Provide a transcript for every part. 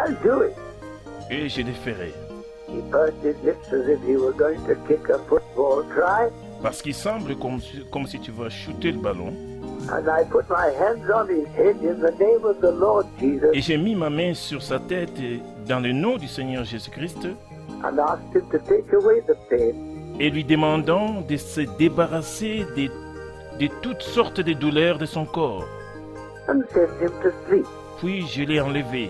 I'll do it. Et je le ferai. He pursed his lips as if he were going to kick a football try, Parce qu'il semble comme si tu vas shooter le ballon. and I put my hands on his head in the name of the Lord Jesus Et j'ai mis ma main sur sa tête dans le nom du Seigneur Jésus-Christ and asked him to take away the pain. et lui demandant de se débarrasser de toutes sortes de douleurs de son corps. And sent him to sleep. Puis je l'ai enlevé.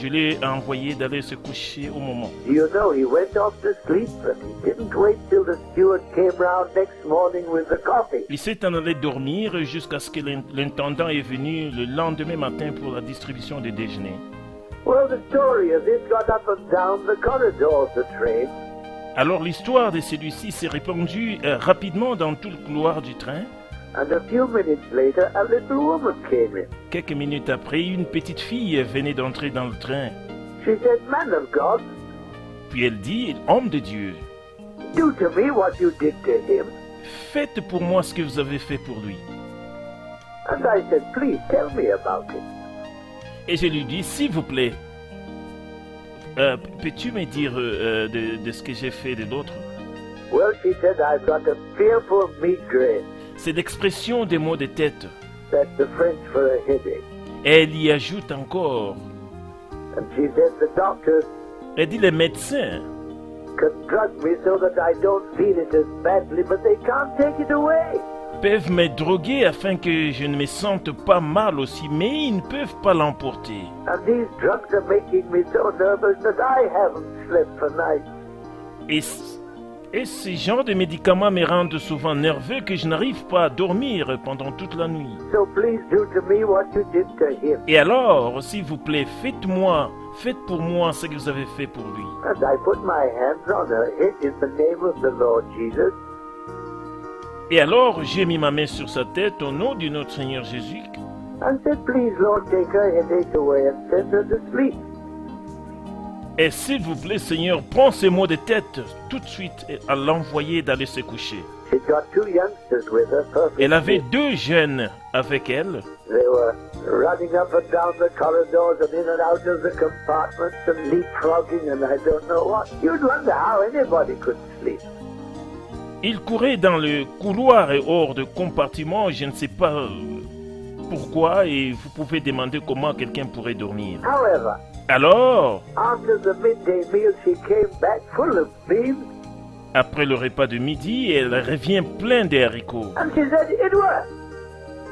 Je l'ai envoyé d'aller se coucher au moment. Do you know he went off to sleep, but he didn't wait till the steward came round next morning with the coffee. Il s'est en allé dormir jusqu'à ce que l'intendant est venu le lendemain matin pour la distribution des déjeuners. Well, the story of this got up and down the corridor of the train, Alors l'histoire de celui-ci s'est répandue rapidement dans tout le couloir du train. and a few minutes later, a little woman came in. Quelques minutes après, une petite fille venait d'entrer dans le train. She said, "Man of God, Puis elle dit, homme de Dieu, do to me what you did to him." faites pour moi ce que vous avez fait pour lui. And I said, "Please tell me about it." Et je lui dis, s'il vous plaît, peux-tu me dire de ce que j'ai fait de l'autre? Well, she said, "I've got a fearful migraine." C'est l'expression des maux de tête. That's the French for a headache. Et elle y ajoute encore, And she said, "The doctors elle dit, les médecins can drug me so that I don't feel it as badly, but they can't take it away." peuvent me droguer afin que je ne me sente pas mal aussi, mais ils ne peuvent pas l'emporter. And these drugs are making me so nervous that I haven't slept for nights. Et ce genre de médicaments me rendent souvent nerveux que je n'arrive pas à dormir pendant toute la nuit. So please do to me what you did to him. Et alors, s'il vous plaît, faites pour moi ce que vous avez fait pour lui. And I put my hands on her head in the name of the Lord Jesus. Et alors, j'ai mis ma main sur sa tête au nom de notre Seigneur Jésus. And said, "Please, Lord, take her headache away and send her to sleep." Et s'il vous plaît, Seigneur, prends ces maux de tête tout de suite et à l'envoyer d'aller se coucher. She got two youngsters with her, perfectly. Elle avait 2 jeunes avec elle. They were running up and down the corridors and in and out of the compartments and leapfrogging and I don't know what. You'd wonder how anybody could sleep. Ils couraient dans le couloir et hors de compartiment, je ne sais pas pourquoi, et vous pouvez demander comment quelqu'un pourrait dormir. However, Alors, after the midday meal, she came back full of beans après le repas de midi, elle revient pleine de haricots. and she said, "It works,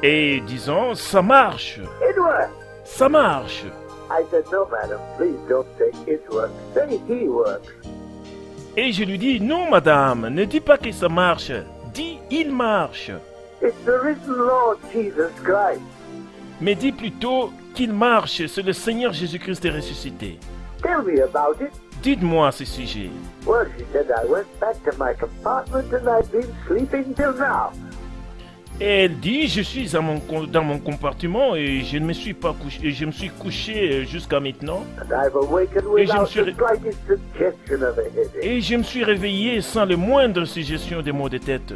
Et disons, ça marche, it works." ça marche. I said, "No, madam, please don't say it works. Say he works." Et je lui dis, non madame, ne dis pas que ça marche, dis il marche. It's the risen Lord Jesus Christ. Mais dis plutôt qu'il marche, c'est le Seigneur Jésus-Christ ressuscité. Tell me about it. Dites-moi à ce sujet. Well, she said, "I went back to my compartment and I've been sleeping till now." Et elle dit, je suis dans mon compartiment et je ne me suis pas couché, et je me suis couché jusqu'à maintenant. And I've awakened Et je me without suis the slightest suggestion of a headache. Et je me suis réveillé sans le moindre suggestion de maux de tête.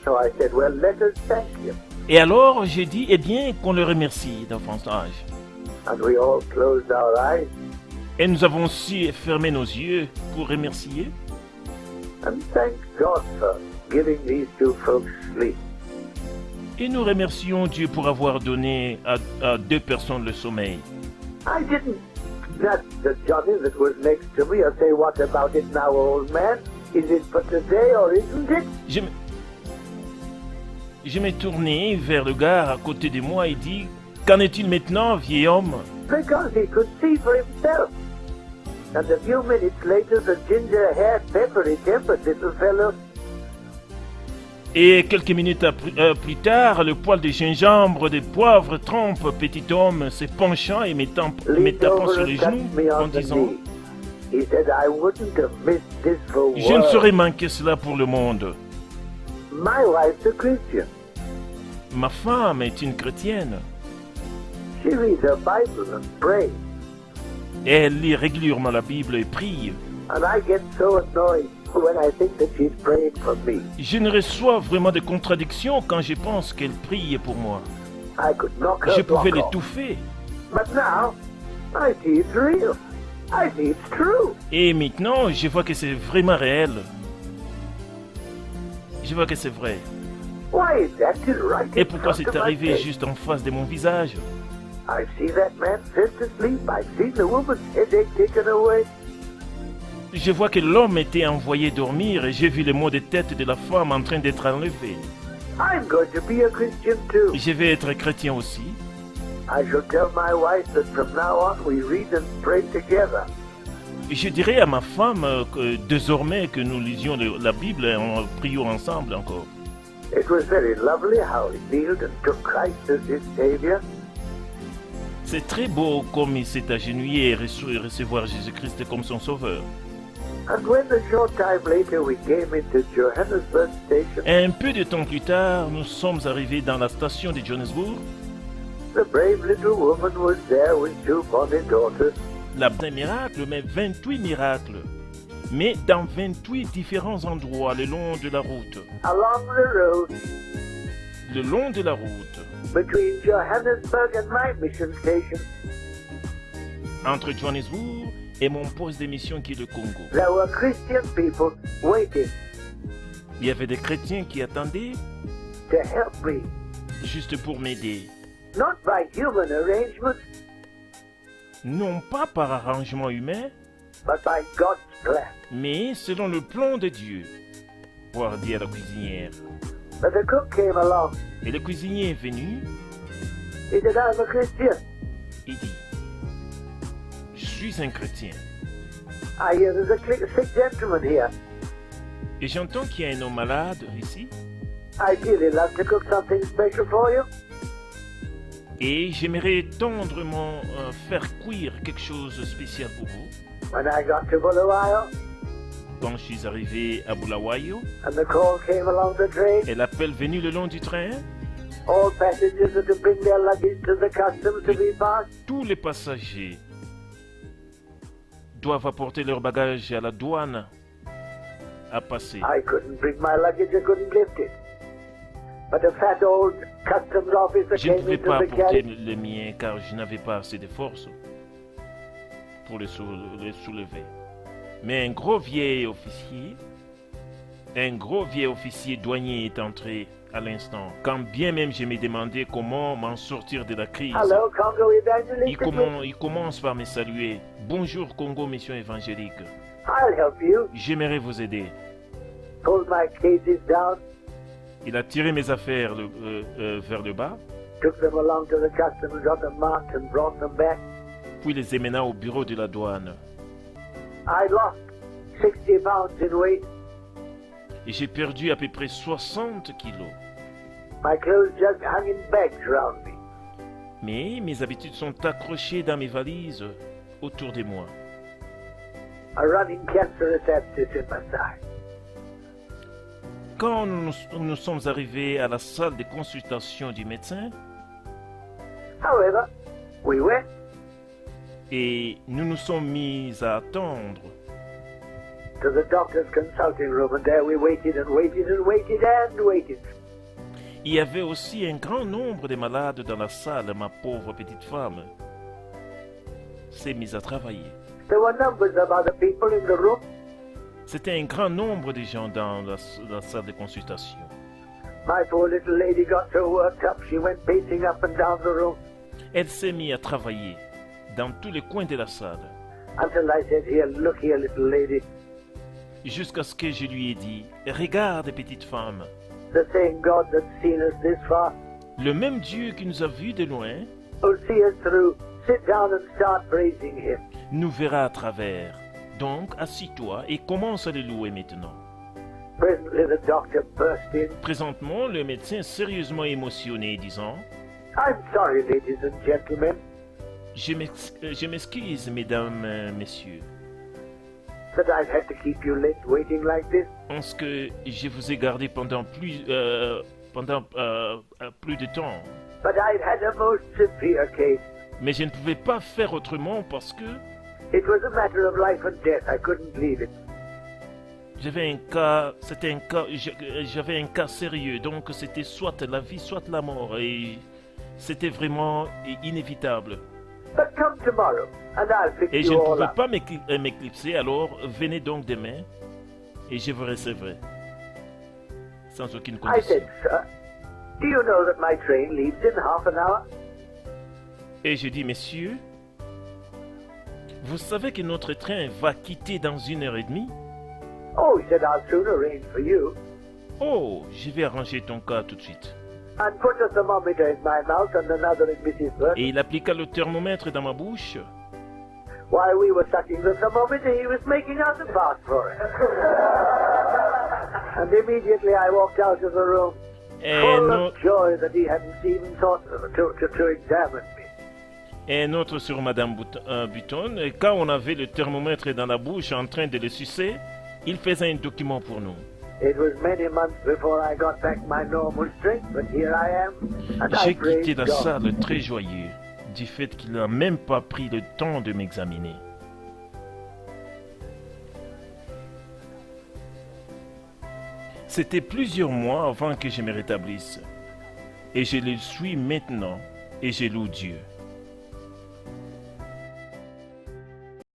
So I said, "Well, let us thank him." Et alors j'ai dit, eh bien, qu'on le remercie davantage. And we all closed our eyes Et nous avons aussi fermé nos yeux pour remercier. and thank God for giving these two folks sleep. Et nous remercions Dieu pour avoir donné à 2 personnes le sommeil. I didn't nudge the Johnny that was next to me and say, "What about it now, old man? Is it for today or isn't it?" Je m'ai tourné vers le gars à côté de moi et dit, qu'en est-il maintenant, vieil homme? Because he could see for himself. And a few minutes later, the ginger-haired, peppery-tempered little fellow Et quelques minutes plus tard, le poil de gingembre, de poivre trempe petit homme se penchant et me leaned tapant over sur les and touched genoux me en on the disant, knee. He said, "I wouldn't have missed this for je ne worlds." saurais manquer cela pour le monde. My wife's a Christian. Ma femme est une chrétienne. She reads her Bible and prays. Et elle lit régulièrement la Bible et prie. And I get so annoyed when I think that she's praying for me. Je ne reçois vraiment de contradictions quand je pense qu'elle prie pour moi. I could knock her Je pouvais block off. l'étouffer. But now, I see it's real. I see it's true. Et maintenant, je vois que c'est vraiment réel. Je vois que c'est vrai. Why is that just right Et in pourquoi front c'est of my arrivé face? juste en face de mon visage? I've seen that man sent to sleep. I've seen the woman's headache taken away. Je vois que l'homme était envoyé dormir et j'ai vu le mot de tête de la femme en train d'être enlevé. I'm going to be a Christian too. Je vais être chrétien aussi. I shall tell my wife that from now on we read and pray together. Je dirais à ma femme que désormais que nous lisions la Bible et en prions ensemble encore. It was very lovely how he kneeled and took Christ as his Savior. C'est très beau comme il s'est agenouillé et recevoir Jésus-Christ comme son sauveur. And when a short time later we came into Johannesburg station, Un peu de temps plus tard, nous sommes arrivés dans la station de Johannesburg. the brave little woman was there with 2 bonny daughters. La un miracle, mais 28 miracles. Mais dans 28 différents endroits le long de la route. Along the road Le long de la route. between Johannesburg and my mission station, Entre Johannesburg et mon poste de mission qui est le Congo. there were Christian people waiting Il y avait des chrétiens qui attendaient to help me, juste pour m'aider. not by human arrangement, Non pas par arrangement humain, but by God's plan. mais selon le plan de Dieu. Pour dire à la cuisinière. But the cook came along. Et le cuisinier est venu He said, I'm a Christian. et dit, je suis un chrétien. I hear there's a sick gentleman here. Et j'entends qu'il y a un homme malade ici. I'd really love to cook something special for you. Et j'aimerais tendrement faire cuire quelque chose de spécial pour vous. When I got to Bulawayo Quand je suis arrivé à Bulawayo, and the call came along the train, et l'appel venu le long du train, all passengers are to bring their luggage to the customs to be passed. tous les passagers doivent apporter leur bagage à la douane à passer. I couldn't bring my luggage, I couldn't lift it. But a fat old customs officer Je ne came pouvais into pas the apporter carriage. le mien car je n'avais pas assez de force pour le soulever. Mais un gros vieil officier douanier est entré à l'instant. Quand bien même je me demandais comment m'en sortir de la crise, Hello, Congo Evangelist. il commence par me saluer. Bonjour Congo Mission Évangélique. I'll help you. J'aimerais vous aider. Pulled my cases down, Il a tiré mes affaires vers le bas, took them along to the customs, got them marked and brought them back. puis les amena au bureau de la douane. I lost 60 pounds in weight. Et j'ai perdu à peu près 60 kilos. My clothes just hung in bags around me. Mais mes habitudes sont accrochées dans mes valises autour de moi. A running cancerous abscess in my side. Quand nous sommes arrivés à la salle de consultation du médecin, However, we went. et nous nous sommes mis à attendre To the doctor's consulting room, and there we waited and waited and waited and waited. il y avait aussi un grand nombre de malades dans la salle. Ma pauvre petite femme s'est mise à travailler. There were numbers of other people in the room. C'était un grand nombre de gens dans la salle de consultation. My poor little lady got so worked up, she went pacing up and down the room Elle s'est mise à travailler dans tous les coins de la salle, until I said, Here, look here, little lady. jusqu'à ce que je lui ai dit, regarde petite femme, The same God that's seen us this far le même Dieu qui nous a vus de loin will see us through. Sit down and start praising Him. nous verra à travers. Donc, assis-toi et commence à le louer maintenant. Presently, the doctor burst in. Présentement, le médecin sérieusement émotionné disant, I'm sorry, ladies and gentlemen, je m'excuse, mesdames, messieurs, that I've had to keep you late waiting like this. parce que je vous ai gardé pendant plus de temps. But I've had a most severe case. Mais je ne pouvais pas faire autrement parce que It was a matter of life and death. I couldn't leave it. j'avais un cas sérieux, donc c'était soit la vie, soit la mort, et c'était vraiment inévitable. But come tomorrow, and I'll fix Et je you ne all pouvais up. pas m'éclipser, alors venez donc demain et je vous recevrai. Sans aucune I condition. said, sir, do you know that my train leaves in half an hour? Et je dis, messieurs, vous savez que notre train va quitter dans 1 heure et demie? Oh, he said, I'll soon arrange for you. Oh, je vais arranger ton cas tout de suite. And put a thermometer in my mouth and another in Mrs. Burton. Et il appliqua le thermomètre dans ma bouche. While we were sucking the thermometer, he was making us a bath for it. And immediately I walked out of the room, Et, full no- of joy that he hadn't even thought to examine me. et un autre sur Madame Button. Et quand on avait le thermomètre dans la bouche en train de le sucer, il faisait un document pour nous. It was many months before I got back my normal strength, but here I am, and I J'ai quitté praise la God. salle très joyeux du fait qu'il n'a même pas pris le temps de m'examiner. C'était plusieurs mois avant que je me rétablisse. Et je le suis maintenant et je loue Dieu.